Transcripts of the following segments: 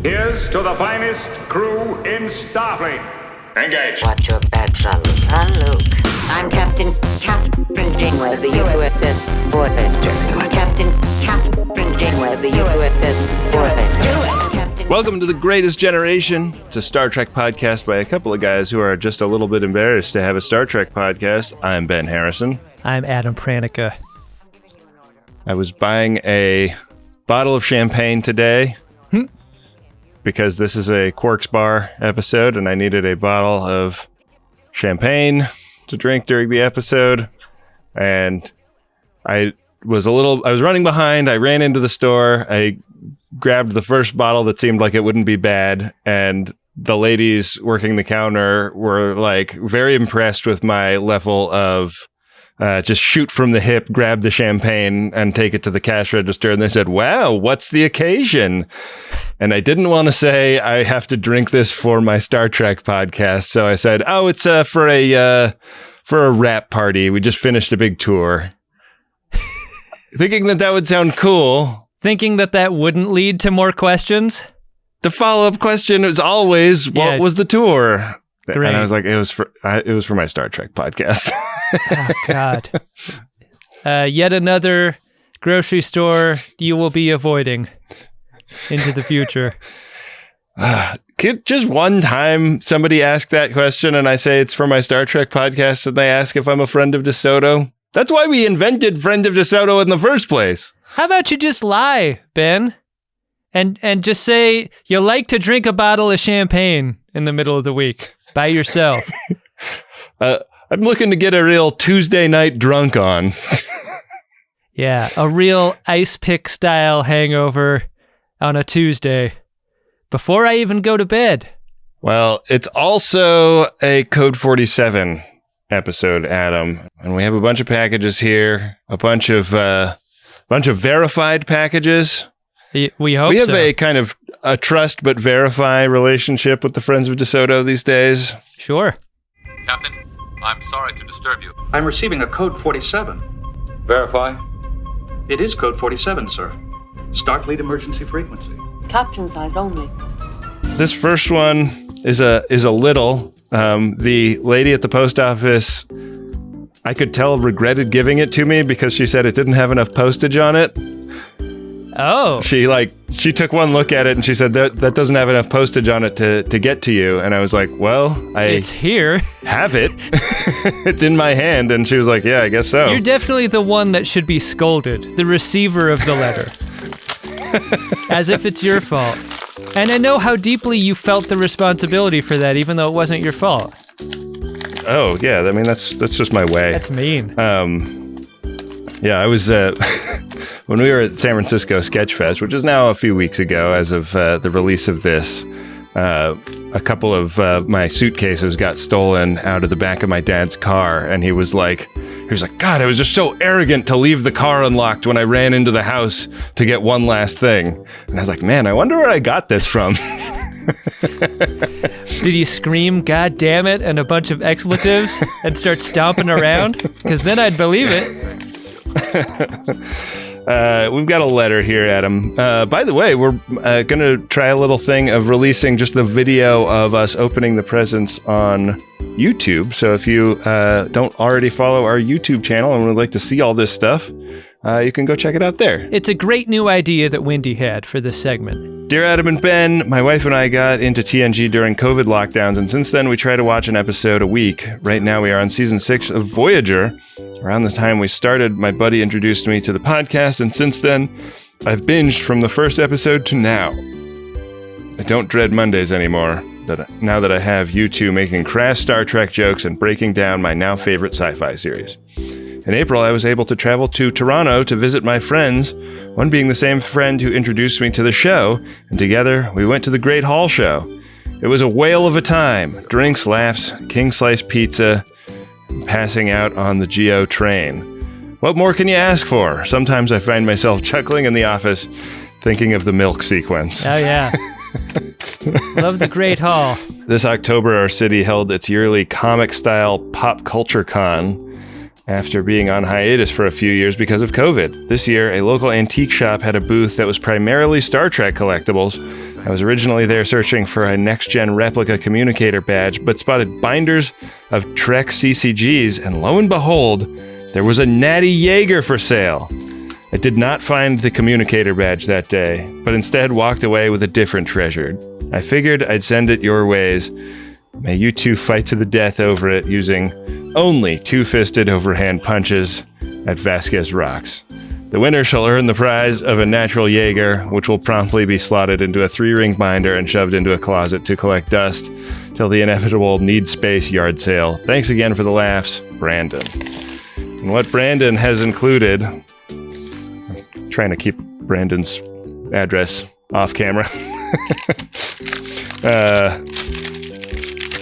Here's to the finest crew in Starfleet. Engage. Watch your back, Luke. I'm Captain Janeway of the USS Voyager. Captain Janeway of the USS Voyager. Welcome to the Greatest Generation. It's a Star Trek podcast by a couple of guys who are just a little bit embarrassed to have a Star Trek podcast. I'm Ben Harrison. I'm Adam Pranica. I was buying a bottle of champagne today because this is a Quarks Bar episode and I needed a bottle of champagne to drink during the episode. And I was running behind. I ran into the store. I grabbed the first bottle that seemed like it wouldn't be bad. And the ladies working the counter were like very impressed with my level of just shoot from the hip, grab the champagne and take it to the cash register. And they said, wow, what's the occasion? And I didn't want to say I have to drink this for my Star Trek podcast. So I said, oh, it's for a rap party. We just finished a big tour. Thinking that would sound cool. Thinking that wouldn't lead to more questions? The follow-up question is always, what was the tour? Great. And I was like, it was for my Star Trek podcast. Oh, God. Yet another grocery store you will be avoiding into the future. Just one time somebody asked that question and I say it's for my Star Trek podcast and they ask if I'm a friend of DeSoto. That's why we invented Friend of DeSoto in the first place. How about you just lie, Ben? And just say you like to drink a bottle of champagne in the middle of the week by yourself. I'm looking to get a real Tuesday night drunk on. Yeah, a real ice pick style hangover on a Tuesday before I even go to bed. Well, it's also a Code47 episode, Adam, and we have a bunch of packages here, a bunch of verified packages. We hope we have so. a kind of a trust but verify relationship with the Friends of DeSoto these days. Sure. Captain, I'm sorry to disturb you. I'm receiving a Code 47. Verify. It is Code 47, sir. Starfleet emergency frequency. Captain's eyes only. This first one is a little. The lady at the post office, I could tell, regretted giving it to me because she said it didn't have enough postage on it. Oh. She took one look at it and she said that doesn't have enough postage on it to get to you. And I was like, well, it's here. Have it. It's in my hand. And she was like, yeah, I guess so. You're definitely the one that should be scolded, the receiver of the letter. As if it's your fault. And I know how deeply you felt the responsibility for that, even though it wasn't your fault. Oh, yeah. I mean, that's just my way. That's mean. Yeah, I was, when we were at San Francisco Sketchfest, which is now a few weeks ago as of the release of this, a couple of my suitcases got stolen out of the back of my dad's car, and he was like, God, I was just so arrogant to leave the car unlocked when I ran into the house to get one last thing. And I was like, man, I wonder where I got this from. Did you scream, God damn it, and a bunch of expletives and start stomping around? Because then I'd believe it. We've got a letter here, Adam. By the way, we're going to try a little thing of releasing just the video of us opening the presents on YouTube. So if you don't already follow our YouTube channel and would like to see all this stuff, you can go check it out there. It's a great new idea that Wendy had for this segment. Dear Adam and Ben, my wife and I got into TNG during COVID lockdowns, and since then we try to watch an episode a week. Right now we are on season 6 of Voyager. Around the time we started, my buddy introduced me to the podcast, and since then, I've binged from the first episode to now. I don't dread Mondays anymore, now that I have you two making crass Star Trek jokes and breaking down my now favorite sci-fi series. In April, I was able to travel to Toronto to visit my friends, one being the same friend who introduced me to the show, and together we went to the Great Hall Show. It was a whale of a time. Drinks, laughs, king slice pizza, passing out on the GO train. What more can you ask for? Sometimes I find myself chuckling in the office, thinking of the milk sequence. Oh, yeah. Love the Great Hall. This October, our city held its yearly comic-style pop culture con after being on hiatus for a few years because of COVID. This year, a local antique shop had a booth that was primarily Star Trek collectibles, I was originally there searching for a next-gen replica communicator badge, but spotted binders of Trek CCGs, and lo and behold, there was a Natty Jaeger for sale. I did not find the communicator badge that day, but instead walked away with a different treasure. I figured I'd send it your ways. May you two fight to the death over it using only two-fisted overhand punches at Vasquez Rocks. The winner shall earn the prize of a natural Jaeger, which will promptly be slotted into a 3-ring binder and shoved into a closet to collect dust till the inevitable need space yard sale. Thanks again for the laughs, Brandon. And what Brandon has included, I'm trying to keep Brandon's address off camera.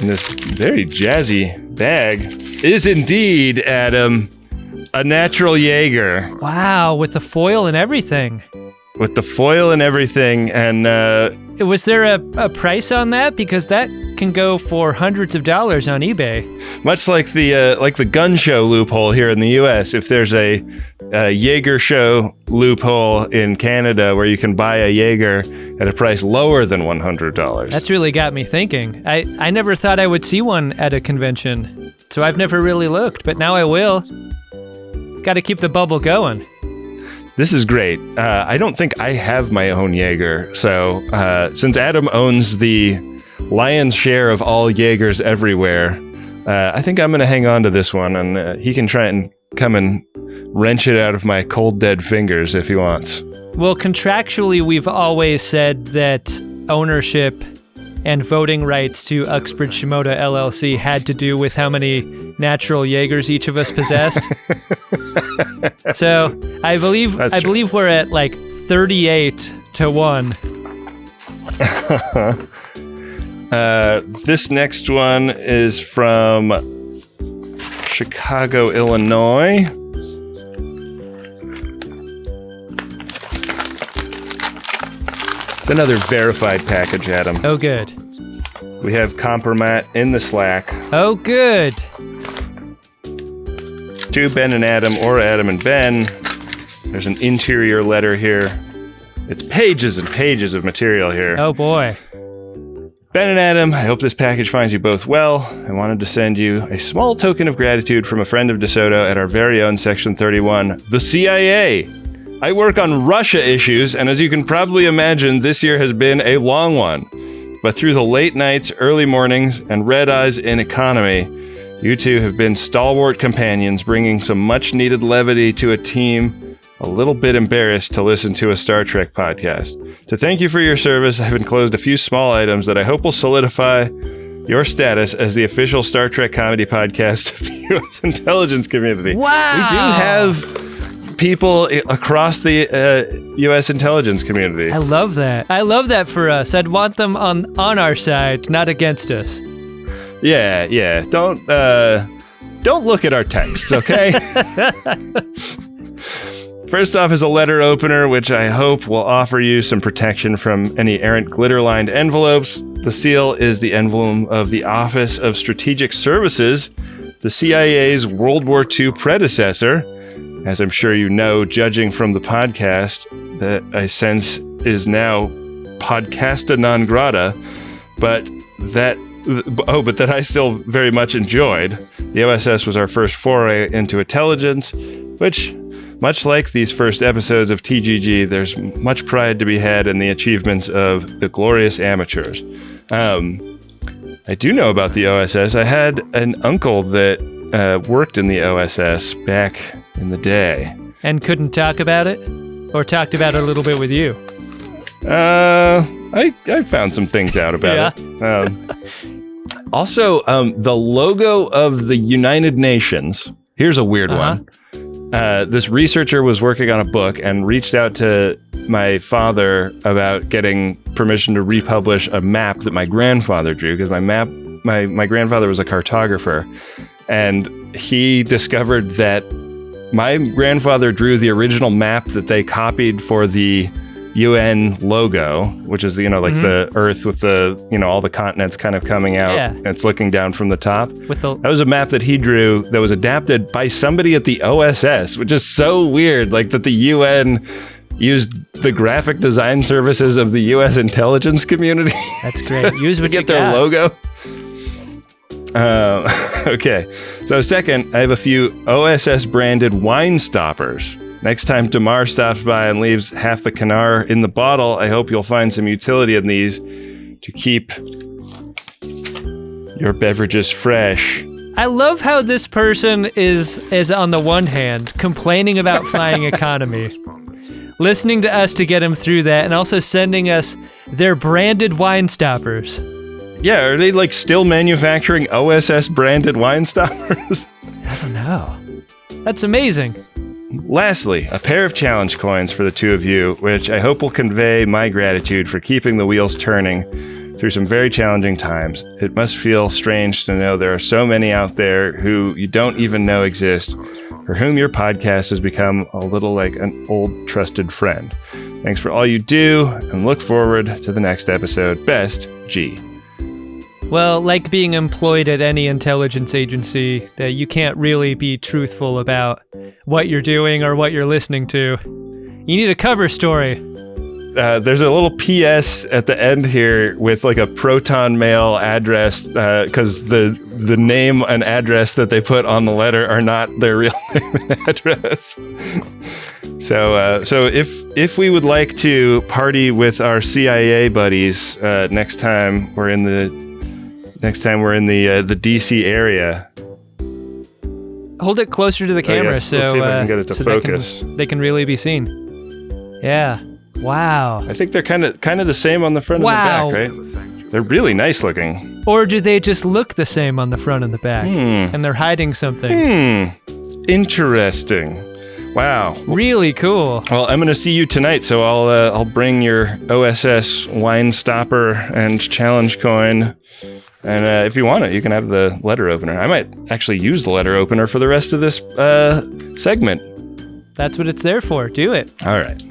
In this very jazzy bag is indeed, Adam, a natural Jaeger. Wow, with the foil and everything. With the foil and everything, and was there a price on that? Because that can go for hundreds of dollars on eBay. Much like the gun show loophole here in the U.S., if there's a Jaeger show loophole in Canada where you can buy a Jaeger at a price lower than $100. That's really got me thinking. I never thought I would see one at a convention, so I've never really looked, but now I will. Got to keep the bubble going. This is great. I don't think I have my own Jaeger, so since Adam owns the lion's share of all Jaegers everywhere, I think I'm going to hang on to this one, and he can try and come and wrench it out of my cold, dead fingers if he wants. Well, contractually, we've always said that ownership and voting rights to Uxbridge Shimoda LLC had to do with how many natural Jaegers each of us possessed. So I believe we're at like 38-1. This next one is from Chicago, Illinois. It's another verified package, Adam. Oh, good. We have Compromat in the Slack. Oh, good. To Ben and Adam, or Adam and Ben. There's an interior letter here. It's pages and pages of material here. Oh, boy. Ben and Adam, I hope this package finds you both well. I wanted to send you a small token of gratitude from a friend of DeSoto at our very own Section 31, the CIA. I work on Russia issues, and as you can probably imagine, this year has been a long one. But through the late nights, early mornings, and red eyes in economy, you two have been stalwart companions, bringing some much-needed levity to a team a little bit embarrassed to listen to a Star Trek podcast. To thank you for your service, I've enclosed a few small items that I hope will solidify your status as the official Star Trek comedy podcast of the U.S. intelligence community. Wow! We do have people across the U.S. intelligence community. I love that. I love that for us. I'd want them on our side, not against us. Yeah. Don't look at our texts, okay? First off is a letter opener, which I hope will offer you some protection from any errant glitter-lined envelopes. The seal is the emblem of the Office of Strategic Services, the CIA's World War II predecessor. As I'm sure you know, judging from the podcast, that I sense is now podcasta non grata, but that I still very much enjoyed. The OSS was our first foray into intelligence, which, much like these first episodes of TGG, there's much pride to be had in the achievements of the glorious amateurs. I do know about the OSS. I had an uncle that worked in the OSS back in the day. And couldn't talk about it? Or talked about it a little bit with you? I found some things out about it. Also, the logo of the United Nations. Here's a weird one. This researcher was working on a book and reached out to my father about getting permission to republish a map that my grandfather drew, because my grandfather was a cartographer, and he discovered that my grandfather drew the original map that they copied for the UN logo, which is, the Earth with the, all the continents kind of coming out. Yeah. And it's looking down from the top. That was a map that he drew that was adapted by somebody at the OSS, which is so weird, like that the UN use the graphic design services of the U.S. intelligence community. That's great. Use what to you get their got. logo. Okay. So second, I have a few OSS branded wine stoppers. Next time Damar stops by and leaves half the Canar in the bottle, I hope you'll find some utility in these to keep your beverages fresh. I love how this person is on the one hand complaining about flying economy, listening to us to get him through that, and also sending us their branded wine stoppers. Yeah, are they like still manufacturing OSS branded wine stoppers? I don't know. That's amazing. Lastly, a pair of challenge coins for the two of you, which I hope will convey my gratitude for keeping the wheels turning through some very challenging times. It must feel strange to know there are so many out there who you don't even know exist, for whom your podcast has become a little like an old trusted friend. Thanks for all you do, and look forward to the next episode. Best, G. Well, like being employed at any intelligence agency, that you can't really be truthful about what you're doing or what you're listening to. You need a cover story. There's a little PS at the end here with like a Proton Mail address, because the name and address that they put on the letter are not their real name and address. So if we would like to party with our CIA buddies next time we're in the DC area. Hold it closer to the camera yes. Let's see if I can get it to focus. They can really be seen. Yeah. Wow. I think they're kind of the same on the front Wow. and the back, right? They're really nice looking. Or do they just look the same on the front and the back? And they're hiding something. Interesting. Wow. Really cool. Well, I'm going to see you tonight, so I'll bring your OSS wine stopper and challenge coin. And if you want it, you can have the letter opener. I might actually use the letter opener for the rest of this segment. That's what it's there for. Do it. All right.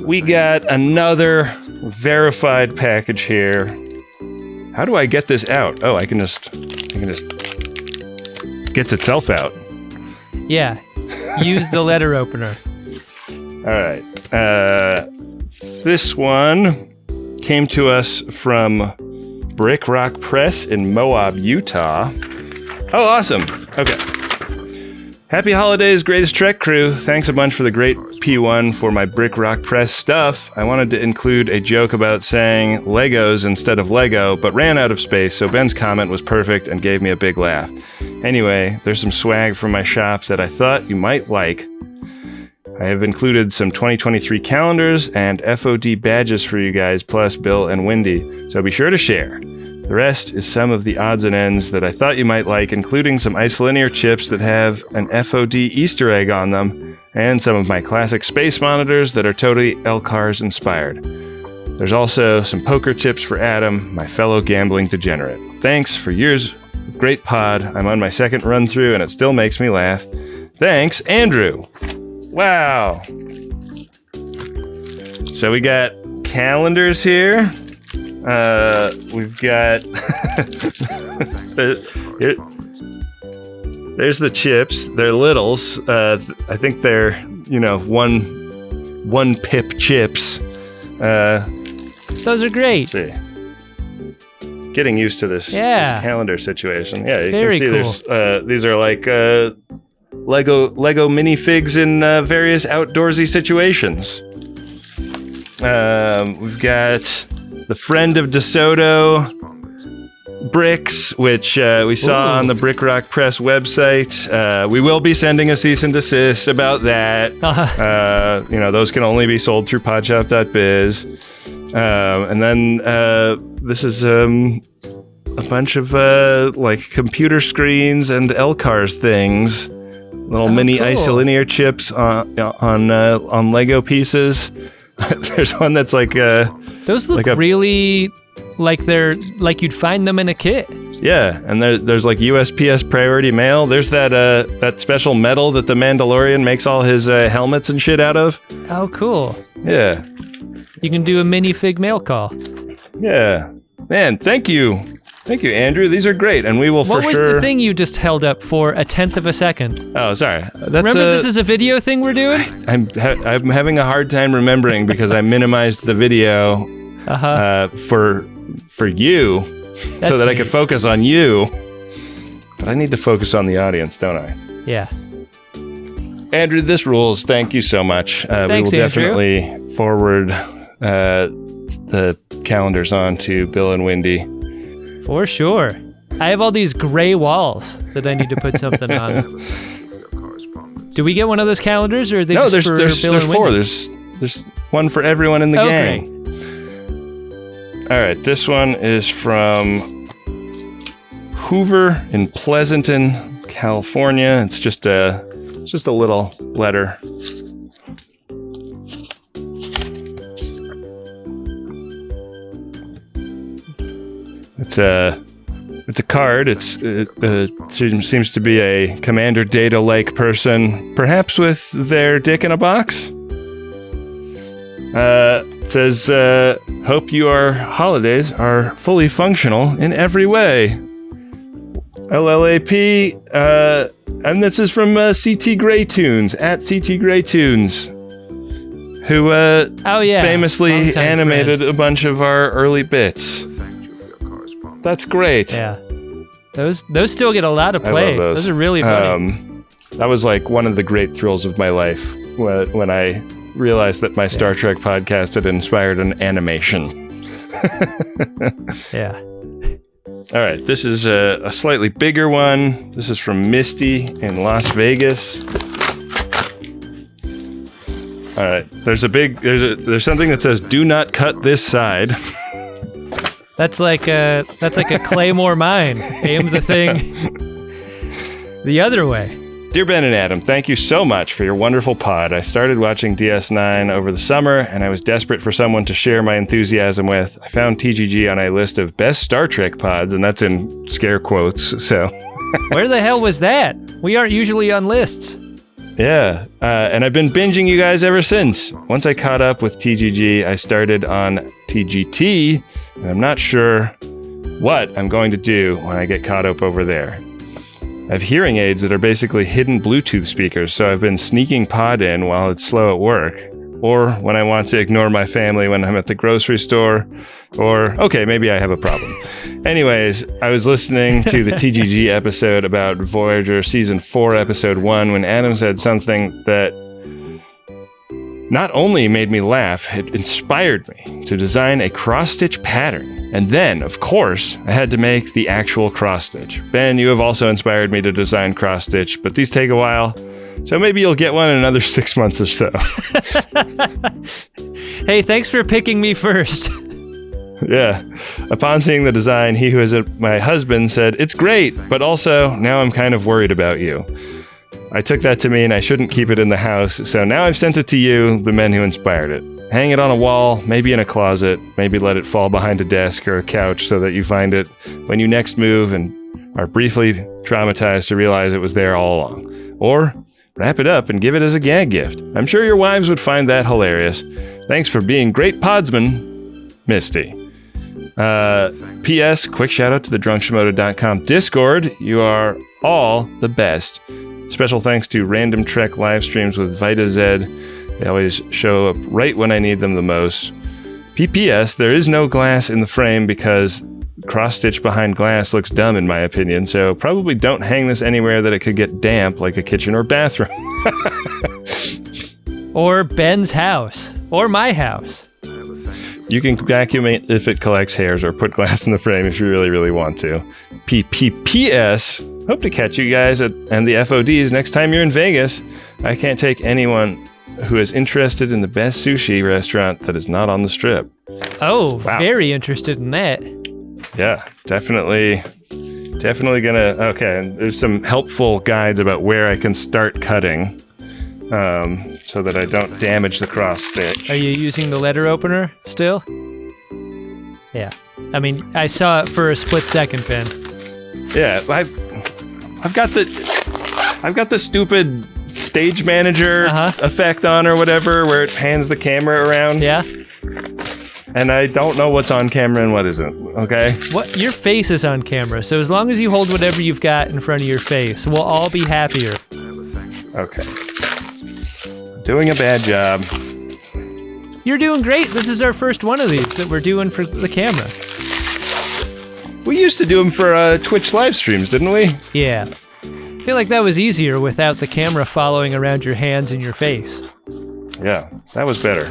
We got another verified package here. How do I get this out? Oh, I can just gets itself out. Yeah. Use the letter opener. All right. This one came to us from Brick Rock Press in Moab, Utah. Oh, awesome. Okay. Happy holidays, Greatest Trek crew. Thanks a bunch for the great P1 for my Brick Rock Press stuff. I wanted to include a joke about saying Legos instead of Lego, but ran out of space, so Ben's comment was perfect and gave me a big laugh. Anyway, there's some swag from my shops that I thought you might like. I have included some 2023 calendars and FOD badges for you guys, plus Bill and Wendy, so be sure to share. The rest is some of the odds and ends that I thought you might like, including some isolinear chips that have an FOD Easter egg on them, and some of my classic space monitors that are totally LCARS inspired. There's also some poker chips for Adam, my fellow gambling degenerate. Thanks for years of great pod. I'm on my second run through and it still makes me laugh. Thanks, Andrew. Wow. So we got calendars here. We've got there's the chips. They're littles. I think they're one pip chips. Those are great. Let's see. Getting used to this calendar situation. Yeah, you Very can see cool. there's these are like Lego minifigs in various outdoorsy situations. We've got the Friend of DeSoto bricks, which we saw on the Brick Rock Press website. We will be sending a cease and desist about that. Those can only be sold through podshop.biz. And then this is a bunch of like computer screens and LCARS things. Little mini cool. isolinear chips on Lego pieces. There's one that's like Those look like really like they're like you'd find them in a kit. Yeah, and there's like USPS priority mail. There's that special metal that the Mandalorian makes all his helmets and shit out of. Oh, cool. Yeah. You can do a minifig mail call. Yeah. Man, thank you. Thank you, Andrew. These are great, and we will for sure... What was the thing you just held up for a tenth of a second? Oh, sorry. Remember, this is a video thing we're doing? I'm having a hard time remembering because I minimized the video for you so that I could focus on you. But I need to focus on the audience, don't I? Yeah. Andrew, this rules. Thank you so much. Thanks, we will Andrew. definitely forward the calendars on to Bill and Wendy. For sure. I have all these gray walls that I need to put something on. Do we get one of those calendars, or are they just there's for there's Bill and four. Wendy? There's one for everyone in the gang. Great. All right, this one is from Hoover in Pleasanton, California. It's just a little letter. It's a card. It seems to be a Commander Data-like person, perhaps with their dick in a box. It says, "Hope your holidays are fully functional in every way." LLAP, and this is from CT Grey Tunes, at CT Grey Tunes, who famously Longtime animated friend. a bunch of our early bits. That's great. Yeah. Those still get a lot of I play. love Those are really funny. That was like one of the great thrills of my life when I realized that my Star Trek podcast had inspired an animation. Yeah. All right, this is a slightly bigger one. This is from Misty in Las Vegas. All right, there's something that says "Do not cut this side." That's like a Claymore mine. Aim the thing the other way. Dear Ben and Adam, thank you so much for your wonderful pod. I started watching DS9 over the summer, and I was desperate for someone to share my enthusiasm with. I found TGG on a list of best Star Trek pods, and that's in scare quotes, so... Where the hell was that? We aren't usually on lists. Yeah, and I've been binging you guys ever since. Once I caught up with TGG, I started on TGT, and I'm not sure what I'm going to do when I get caught up over there. I have hearing aids that are basically hidden Bluetooth speakers, so I've been sneaking pod in while it's slow at work, or when I want to ignore my family when I'm at the grocery store, or, okay, maybe I have a problem. Anyways, I was listening to the TGG episode about Voyager Season 4, Episode 1, when Adam said something that not only made me laugh, it inspired me to design a cross-stitch pattern. And then, of course, I had to make the actual cross-stitch. Ben, you have also inspired me to design cross-stitch, but these take a while, so maybe you'll get one in another 6 months or so. Hey, thanks for picking me first. Yeah. Upon seeing the design, he who is my husband said, "It's great, but also, now I'm kind of worried about you." I took that to mean I shouldn't keep it in the house, so now I've sent it to you, the men who inspired it. Hang it on a wall, maybe in a closet, maybe let it fall behind a desk or a couch so that you find it when you next move and are briefly traumatized to realize it was there all along. Or wrap it up and give it as a gag gift. I'm sure your wives would find that hilarious. Thanks for being great podsman, Misty. P.S. Quick shout out to the drunkshimoto.com Discord. You are all the best. Special thanks to Random Trek live streams with Vita Z. They always show up right when I need them the most. PPS, there is no glass in the frame because cross-stitch behind glass looks dumb in my opinion, so probably don't hang this anywhere that it could get damp, like a kitchen or bathroom. Or Ben's house. Or my house. You can vacuum it if it collects hairs, or put glass in the frame if you really, really want to. PPPS, hope to catch you guys and the FODs next time you're in Vegas. I can't take anyone who is interested in the best sushi restaurant that is not on the Strip. Oh, Wow. Very interested in that. Yeah, definitely gonna... Okay, and there's some helpful guides about where I can start cutting so that I don't damage the cross stitch. Are you using the letter opener still? Yeah. I mean, I saw it for a split second, Ben. Yeah, I've got the stupid stage manager effect on or whatever, where it pans the camera around. Yeah? and I don't know what's on camera and what isn't, okay? What? Your face is on camera, so as long as you hold whatever you've got in front of your face, we'll all be happier. Okay. Doing a bad job. You're doing great. This is our first one of these that we're doing for the camera. We used to do them for Twitch live streams, didn't we? Yeah. I feel like that was easier without the camera following around your hands and your face. Yeah, that was better.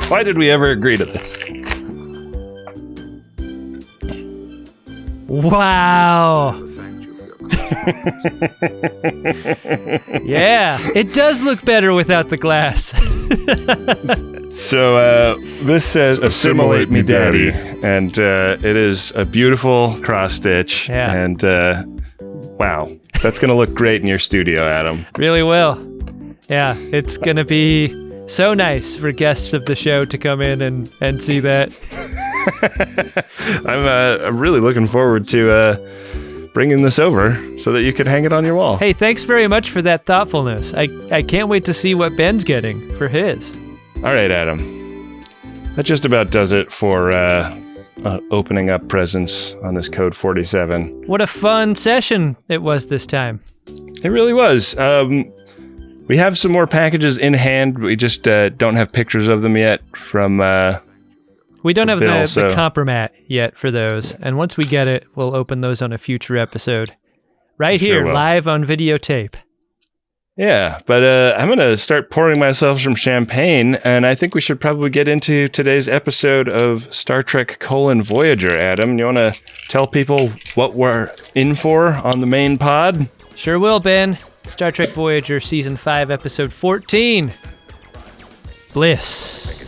Why did we ever agree to this? Wow. Yeah, it does look better without the glass. So this says "Assimilate Me, Daddy," and it is a beautiful cross stitch. Yeah. And wow, that's gonna look great in your studio, Adam. Really will. Yeah, it's gonna be so nice for guests of the show to come in and see that. I'm really looking forward to bringing this over so that you could hang it on your wall. Hey, thanks very much for that thoughtfulness. I can't wait to see what Ben's getting for his. All right, Adam. That just about does it for opening up presents on this Code 47. What a fun session it was this time. It really was. We have some more packages in hand. We just don't have pictures of them yet from... We don't have Bill, the compromat yet for those, and once we get it, we'll open those on a future episode. Right Sure here, will. live on videotape. Yeah, but I'm going to start pouring myself some champagne, and I think we should probably get into today's episode of Star Trek: Voyager, Adam. You want to tell people what we're in for on the main pod? Sure will, Ben. Star Trek Voyager, Season 5, Episode 14. Bliss.